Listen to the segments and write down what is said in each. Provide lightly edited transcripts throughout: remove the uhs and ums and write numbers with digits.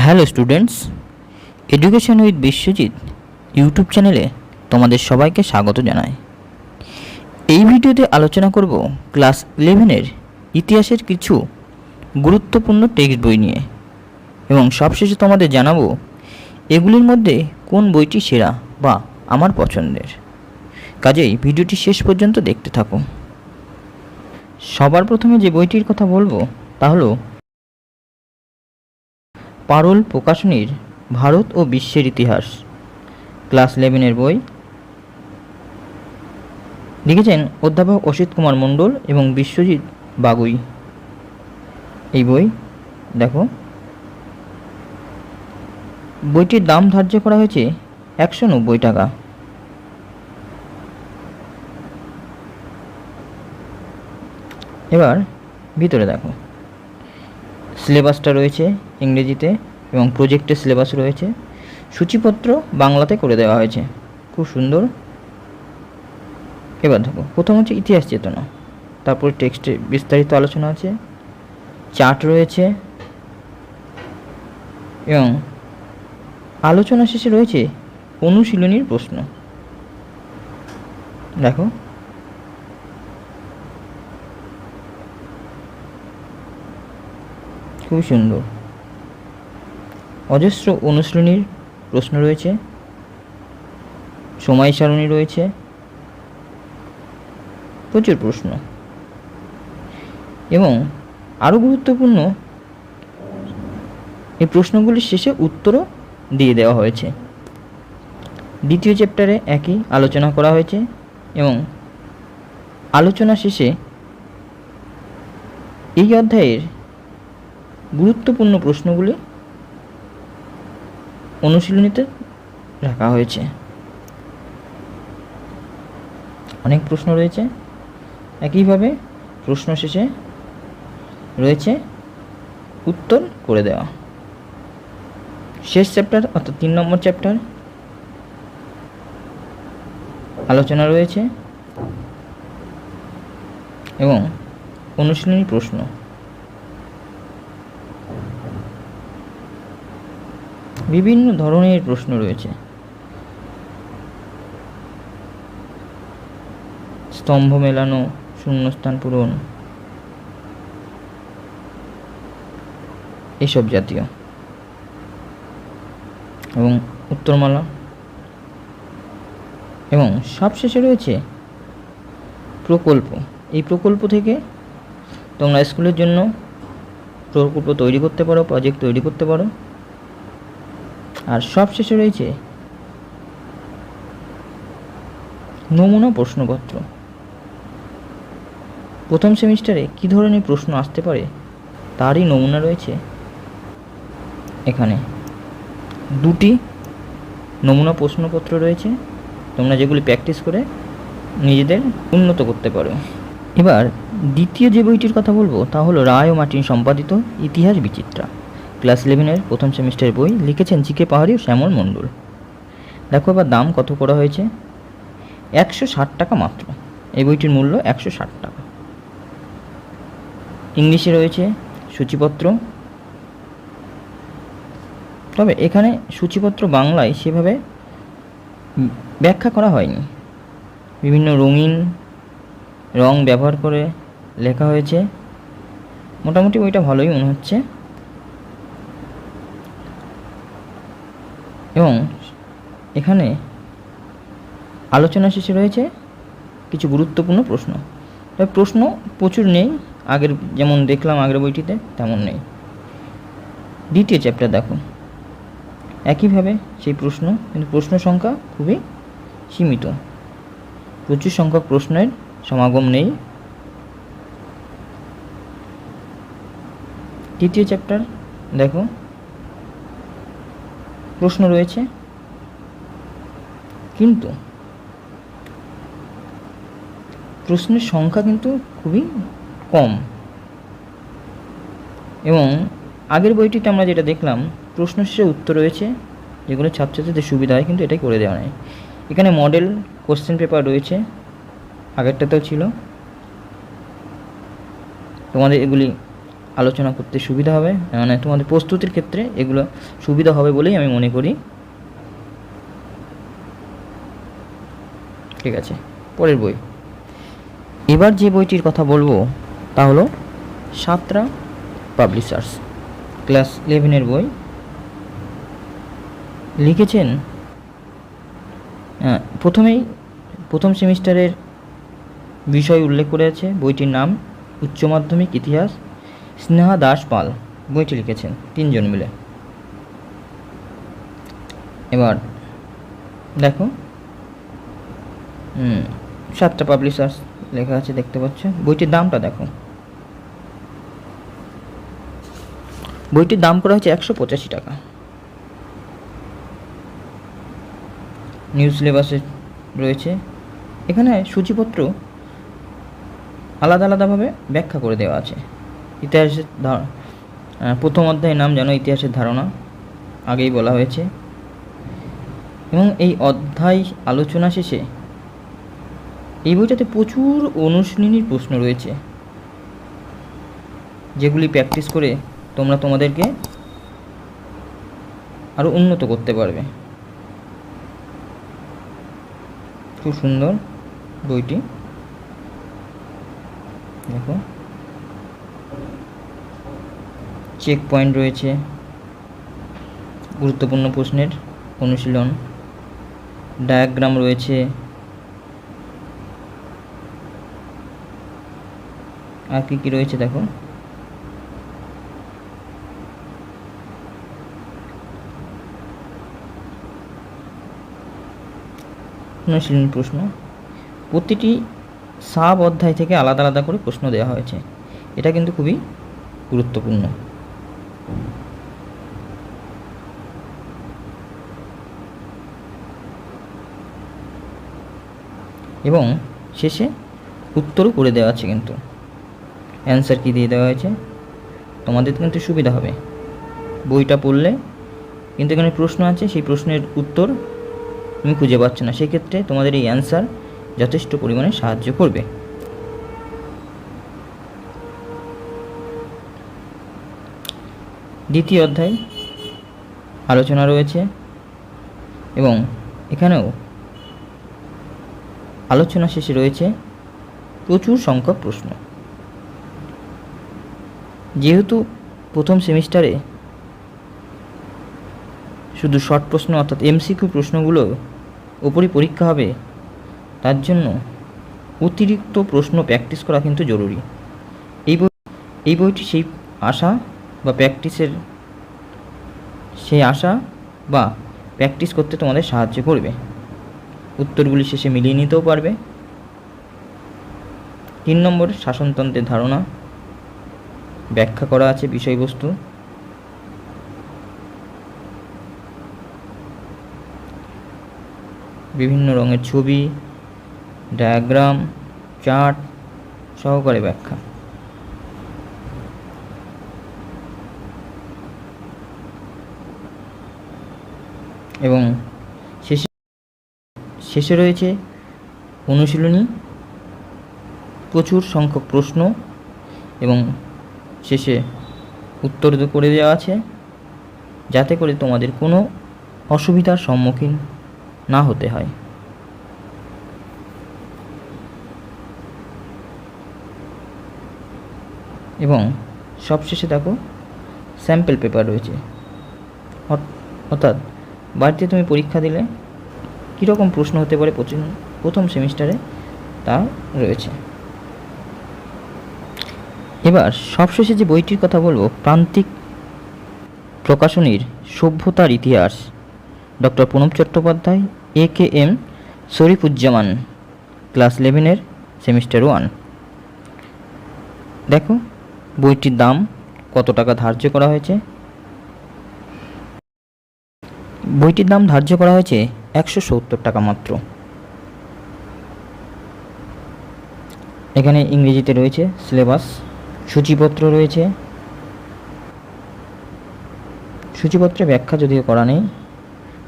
Hello students, education with Biswajit YouTube চ্যানেলে তোমাদের সবাইকে স্বাগত জানাই। এই ভিডিওতে আলোচনা করব ক্লাস 11-এর ইতিহাসের কিছু গুরুত্বপূর্ণ টেক্সট বই নিয়ে এবং সবশেষে তোমাদের জানাবো এগুলির মধ্যে কোন বইটি সেরা বা আমার পছন্দের। কাজেই ভিডিওটি শেষ পর্যন্ত দেখতে থাকো। সবার প্রথমে যে বইটির কথা বলবো তা হলো পারুল প্রকাশনীর ভারত ও বিশ্বের ইতিহাস, ক্লাস 11-এর বই। লিখেছেন অধ্যাপক অসিত কুমার মণ্ডল এবং বিশ্বজিৎ বাগুই। এই বই দেখো, বইটির দাম ধার্য করা হয়েছে 190 টাকা। এবার ভিতরে দেখো, সিলেবাসটা রয়েছে ইংরেজিতে এবং প্রজেক্টের সিলেবাস রয়েছে। সূচিপত্র বাংলাতে করে দেওয়া হয়েছে, খুব সুন্দর। এবার দেখো, প্রথম হচ্ছে ইতিহাস চেতনা, তারপরে টেক্সটে বিস্তারিত আলোচনা আছে, চার্ট রয়েছে এবং আলোচনা শেষে রয়েছে অনুশীলনীর প্রশ্ন। দেখো, খুবই সুন্দর। অজস্র অনুশীলনীর প্রশ্ন রয়েছে, সময় সারণী রয়েছে, প্রচুর প্রশ্ন এবং আরও গুরুত্বপূর্ণ, এই প্রশ্নগুলির শেষে উত্তরও দিয়ে দেওয়া হয়েছে। দ্বিতীয় চ্যাপ্টারে একই আলোচনা করা হয়েছে এবং আলোচনা শেষে এই অধ্যায়ের গুরুত্বপূর্ণ প্রশ্নগুলি অনুশীলনীতে রাখা হয়েছে। অনেক প্রশ্ন রয়েছে, একইভাবে প্রশ্ন শেষে রয়েছে উত্তর করে দেওয়া। শেষ চ্যাপ্টার অর্থাৎ 3 নম্বর চ্যাপ্টার আলোচনা রয়েছে এবং অনুশীলনী প্রশ্ন। বিভিন্ন ধরনের প্রশ্ন রয়েছে, স্তম্ভ মেলানো, শূন্যস্থান পূরণ, এসব জাতীয় এবং উত্তরমালা। এবং সবশেষে রয়েছে প্রকল্প। এই প্রকল্প থেকে তোমরা স্কুলের জন্য প্রকল্প তৈরি করতে পারো, প্রজেক্ট তৈরি করতে পারো। আর সবশেষে রয়েছে নমুনা প্রশ্নপত্র। প্রথম সেমিস্টারে কী ধরনের প্রশ্ন আসতে পারে তারই নমুনা রয়েছে এখানে। 2টি নমুনা প্রশ্নপত্র রয়েছে, তোমরা যেগুলি প্র্যাকটিস করে নিজেদের উন্নত করতে পারো। এবার দ্বিতীয় যে বইটির কথা বলবো তা হলো রায় ও মার্টিন সম্পাদিত ইতিহাস বিচিত্রা, ক্লাস 11-এর প্রথম সেমিস্টারের বই। লিখেছেন জিকে পাহাড়ি ও শ্যামল মণ্ডল। দেখো এবার দাম কত করা হয়েছে, 160 টাকা মাত্র। এই বইটির মূল্য 160 টাকা। ইংলিশে রয়েছে সূচিপত্র, তবে এখানে সূচিপত্র বাংলায় সেভাবে ব্যাখ্যা করা হয়নি। বিভিন্ন রঙিন রং ব্যবহার করে লেখা হয়েছে। মোটামুটি বইটা ভালোই মনে হচ্ছে এবং এখানে আলোচনা শেষে রয়েছে কিছু গুরুত্বপূর্ণ প্রশ্ন। তবে প্রশ্ন প্রচুর নেই, আগের যেমন দেখলাম আগের বইটিতে তেমন নেই। দ্বিতীয় চ্যাপ্টার দেখো, একইভাবে সেই প্রশ্ন, কিন্তু প্রশ্ন সংখ্যা খুবই সীমিত, প্রচুর সংখ্যক প্রশ্নের সমাগম নেই। তৃতীয় চ্যাপ্টার দেখো, প্রশ্ন রয়েছে কিন্তু প্রশ্নের সংখ্যা কিন্তু খুবই কম। এবং আগের বইটিতে আমরা যেটা দেখলাম, প্রশ্ন শেষে উত্তর রয়েছে, যেগুলো ছাত্রছাত্রীদের সুবিধা হয়, কিন্তু এটাই করে দেওয়া নেই। এখানে মডেল কোশ্চেন পেপার রয়েছে, আগেরটাতেও ছিল। তোমাদের এগুলি আলোচনা করতে সুবিধা হবে, মানে তোমাদের প্রস্তুতির ক্ষেত্রে এগুলো সুবিধা হবে বলেই আমি মনে করি। ঠিক আছে, পরের বই। এবার যে বইটির কথা বলবো তা হলো সাঁতরা পাবলিশার্স, ক্লাস 11-এর বই। লিখেছেন প্রথম সেমিস্টারের বিষয় উল্লেখ করে আছে। বইটির নাম উচ্চ মাধ্যমিক ইতিহাস, স্নেহা দাস পাল বইটি লিখেছেন, 3 জন মিলে। এবার দেখো সাতটা পাবলিশার্স লেখা আছে, দেখতে পাচ্ছ। বইটির দামটা দেখো, বইটির দাম করা হয়েছে 185 টাকা। নিউ সিলেবাসে রয়েছে। এখানে সূচিপত্র আলাদা আলাদাভাবে ব্যাখ্যা করে দেওয়া আছে। ইতিহাসের প্রথম অধ্যায়ের নাম জানো, ইতিহাসের ধারণা, আগেই বলা হয়েছে। এবং এই অধ্যায় আলোচনা শেষে এই বইটাতে প্রচুর অনুশীলনীর প্রশ্ন রয়েছে, যেগুলি প্র্যাকটিস করে তোমরা তোমাদেরকে আরও উন্নত করতে পারবে। খুব সুন্দর বইটি, দেখো চেক পয়েন্ট রয়েছে, গুরুত্বপূর্ণ প্রশ্নের অনুশীলন, ডায়াগ্রাম রয়েছে, আর কি কি রয়েছে দেখো। অনুশীলনী প্রশ্ন, প্রতিটি সাব অধ্যায় থেকে আলাদা আলাদা করে প্রশ্ন দেওয়া হয়েছে। এটা কিন্তু খুবই গুরুত্বপূর্ণ। এবং শেষে উত্তরও করে দেওয়া আছে, কিন্তু অ্যান্সার কি দিয়ে দেওয়া হয়েছে, তোমাদের কিন্তু সুবিধা হবে। বইটা পড়লে কিন্তু এখানে প্রশ্ন আছে, সেই প্রশ্নের উত্তর তুমি খুঁজে পাচ্ছ না, সেক্ষেত্রে তোমাদের এই অ্যান্সার যথেষ্ট পরিমাণে সাহায্য করবে। দ্বিতীয় অধ্যায় আলোচনা রয়েছে এবং এখানেও আলোচনা শেষে রয়েছে প্রচুর সংখ্যক প্রশ্ন। যেহেতু প্রথম সেমিস্টারে শুধু শর্ট প্রশ্ন অর্থাৎ এমসিকিউ প্রশ্নগুলো উপরই পরীক্ষা হবে, তার জন্য অতিরিক্ত প্রশ্ন প্র্যাকটিস করা কিন্তু জরুরি। এই বইটি সেই আশা বা প্র্যাকটিস করতে তোমাদের সাহায্য করবে। উত্তরগুলি শেষে মিলিয়ে নিতেও পারবে। 3 নম্বর শাসনতন্ত্রের ধারণা, ব্যাখ্যা করা আছে বিষয়বস্তু। বিভিন্ন রঙের ছবি, ডায়াগ্রাম, চার্ট সহকারে ব্যাখ্যা। এবং শেষে রয়েছে অনুশীলনী, প্রচুর সংখ্যক প্রশ্ন এবং শেষে উত্তর করে দেওয়া আছে, যাতে করে তোমাদের কোনো অসুবিধার সম্মুখীন না হতে হয়। এবং সবশেষে দেখো স্যাম্পল পেপার রয়েছে, অর্থাৎ বাড়িতে তুমি পরীক্ষা দিলে কীরকম প্রশ্ন হতে পারে প্রথম সেমিস্টারে তা রয়েছে। এবার সবশেষে যে বইটির কথা বলবো, প্রান্তিক প্রকাশনীর সভ্যতার ইতিহাস, doctor Pranab Chattopadhyay, AKM Sharifuzzaman, class 11-এর সেমিস্টার 1। দেখো বইটির দাম কত টাকা ধার্য করা হয়েছে। বইটির দাম ধার্য করা হয়েছে 170 টাকা মাত্র। এখানে ইংরেজিতে রয়েছে সিলেবাস, সূচিপত্র রয়েছে। সূচিপত্রে ব্যাখ্যা যদিও করা নেই।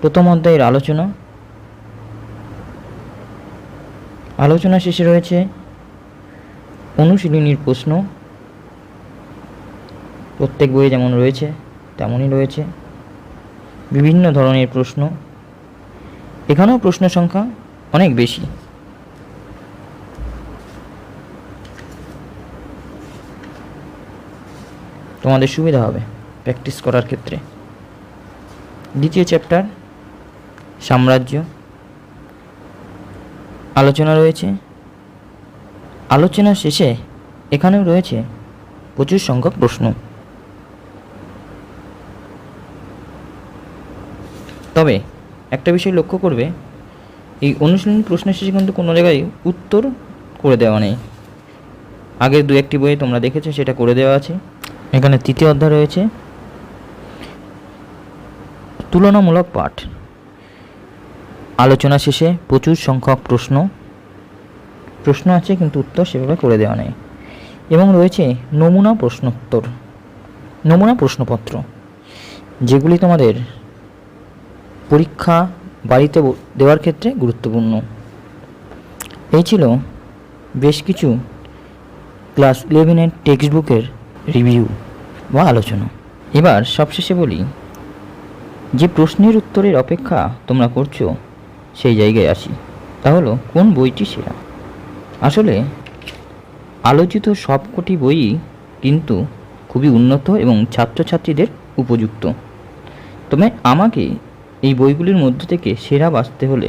প্রথম অধ্যায়ের আলোচনা শেষে রয়েছে অনুশীলনীর প্রশ্ন প্রত্যেক বইয়ে যেমন রয়েছে তেমনই রয়েছে বিভিন্ন ধরনের প্রশ্ন। এখানেও প্রশ্ন সংখ্যা অনেক বেশি। তোমাদের সুবিধা হবে প্র্যাকটিস করার ক্ষেত্রে। দ্বিতীয় চ্যাপ্টার সাম্রাজ্য, আলোচনা রয়েছে। আলোচনার শেষে এখানেও রয়েছে প্রচুর সংখ্যক প্রশ্ন। তবে একটা বিষয় লক্ষ্য করবে, এই অনুশীলনী প্রশ্নের শেষে কিন্তু কোনো জায়গায় উত্তর করে দেওয়া নেই। আগের দু একটি বইয়ে তোমরা দেখেছো সেটা করে দেওয়া আছে। এখানে তৃতীয় অধ্যায় রয়েছে তুলনামূলক পাঠ। আলোচনা শেষে প্রচুর সংখ্যক প্রশ্ন আছে কিন্তু উত্তর সেভাবে করে দেওয়া নেই। এবং রয়েছে নমুনা প্রশ্নপত্র, যেগুলি তোমাদের পরীক্ষা বাড়িতে দেওয়ার ক্ষেত্রে গুরুত্বপূর্ণ। এই ছিল বেশ কিছু ক্লাস 11-এর টেক্সট বুকের রিভিউ বা আলোচনা। এবার সবশেষে বলি, যে প্রশ্নের উত্তরের অপেক্ষা তোমরা করছো সেই জায়গায় আসি। তা হলো কোন বইটি সেরা। আসলে আলোচিত সবকটি বইই কিন্তু খুবই উন্নত এবং ছাত্রছাত্রীদের উপযুক্ত। তবে আমাকে এই বইগুলির মধ্য থেকে সেরা বাছতে হলে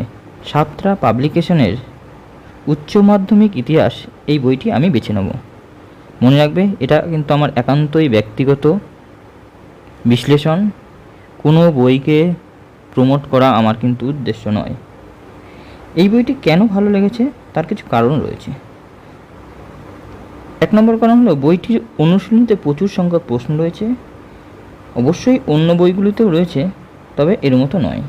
সাতরা পাবলিকেশনের উচ্চ মাধ্যমিক ইতিহাস এই বইটি আমি বেছে নেব। মনে রাখবে, এটা কিন্তু আমার একান্তই ব্যক্তিগত বিশ্লেষণ। কোনো বইকে প্রমোট করা আমার কিন্তু উদ্দেশ্য নয়। এই বইটি কেন ভালো লেগেছে তার কিছু কারণ রয়েছে। 1 নম্বর কারণ হলো বইটির অনুশীলনীতে প্রচুর সংখ্যক প্রশ্ন রয়েছে। অবশ্যই অন্য বইগুলিতেও রয়েছে, তবে এর মতো নয়।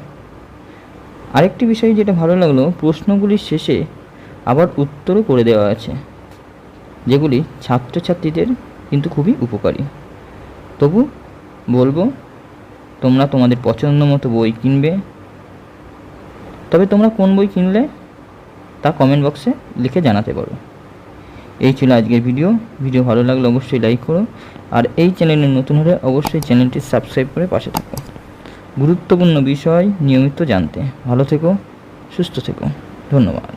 আরেকটি বিষয় যেটা ভালো লাগলো, প্রশ্নগুলির শেষে আবার উত্তরও করে দেওয়া আছে, যেগুলি ছাত্রছাত্রীদের কিন্তু খুবই উপকারী। তবু বলবো, তোমরা তোমাদের পছন্দ মতো বই কিনবে। তবে তোমরা কোন বই কিনলে তা কমেন্ট বক্সে লিখে জানাতে পারো। এই ছিল আজকের ভিডিও ভালো লাগলে অবশ্যই লাইক করো, আর এই চ্যানেলে নতুন হলে অবশ্যই চ্যানেলটি সাবস্ক্রাইব করে পাশে থাকো। গুরুত্বপূর্ণ বিষয় নিয়মিত জানতে ভালো থেকো, সুস্থ থেকো। ধন্যবাদ।